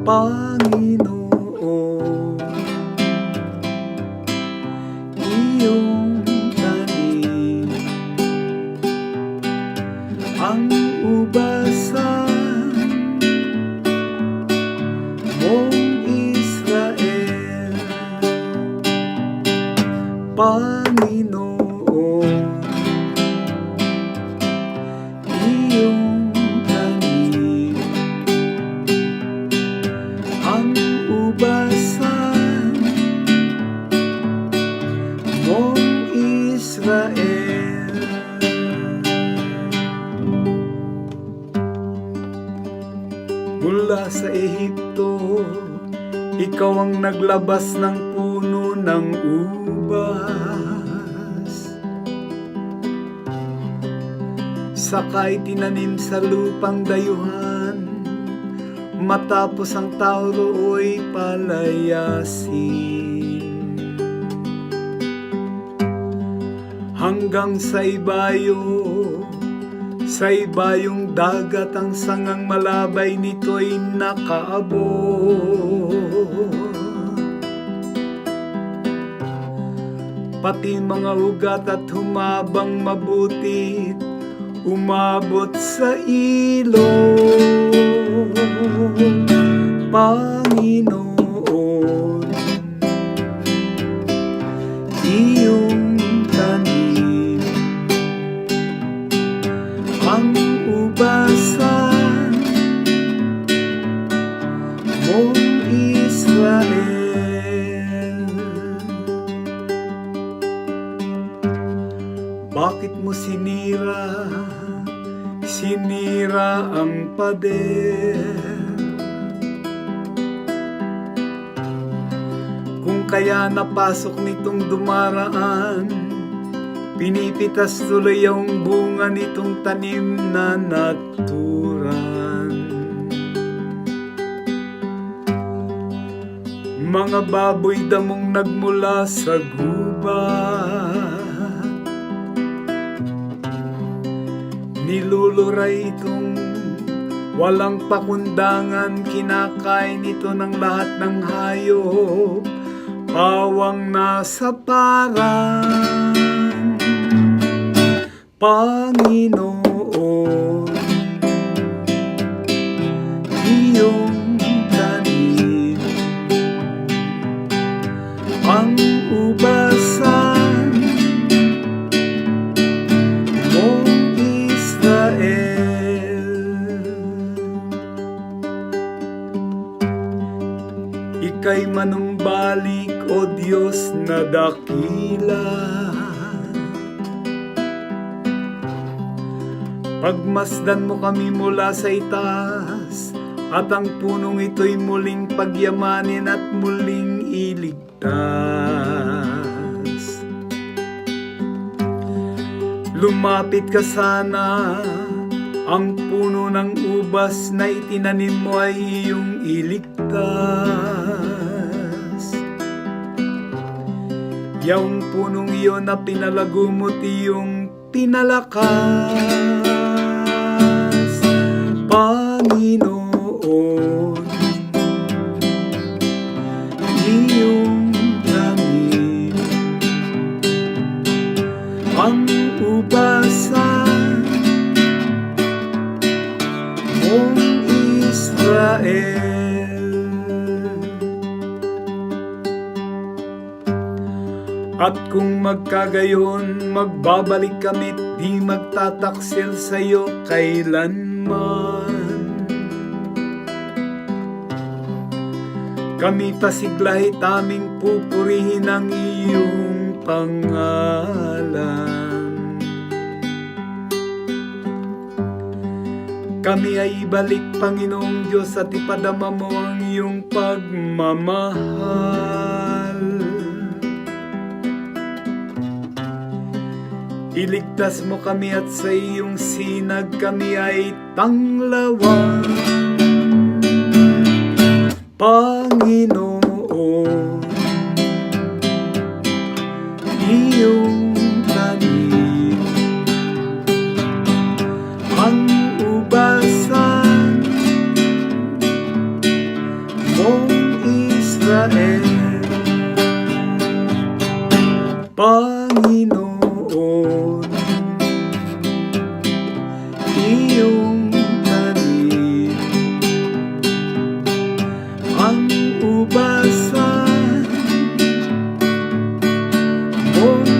Panginoon, iyong tanim ang ubasan mong Israel. Panginoon, iyong tanim ang ubasan mong Israel. Mula sa Ehipto, ikaw ang naglabas ng puno ng ubas, sakay tinanim sa lupang dayuhan, matapos ang tao roo'y palayasin. Hanggang sa ibayong dagat, ang sangang malabay nito'y nakaabot. Pati mga ugat at humabang mabutit, umabot sa ilog. Panginoon, iyong tanim ang ubasan mong Israel. Bakit mo sinira ang pader? Kung kaya napasok nitong dumaraan, pinipitas tuloy ang bunga nitong tanim na naturan. Mga baboy damong nagmula sa gubat, niluluray itong walang pakundangan, kinakain ito ng lahat ng hayop, pawang nasa parang. Panginoon, iyong tanim ang ubasan mong Israel. Ika'y manumbalik, O Diyos na dakila. Pagmasdan mo kami mula sa itaas, at ang punong ito'y muling pagyamanin at muling iligtas. Lumapit ka sana, ang puno ng ubas na itinanim mo ay iyong iligtas. Yung punong iyon na pinalago mo't iyong pinalakas. Panginoon, iyong tanim ang ubasan mong Israel. At kung magkagayon, magbabalik kami't di magtataksil sa'yo kailanman. Kami pasiglahit aming pupurihin ang iyong pangalan. Kami ay ibalik, Panginoong Diyos, at ipadama mo ang iyong pagmamahal. Iligtas mo kami at sa iyong sinag kami ay tanglawan. Panginoon, iyong tanim ang ubasan Kung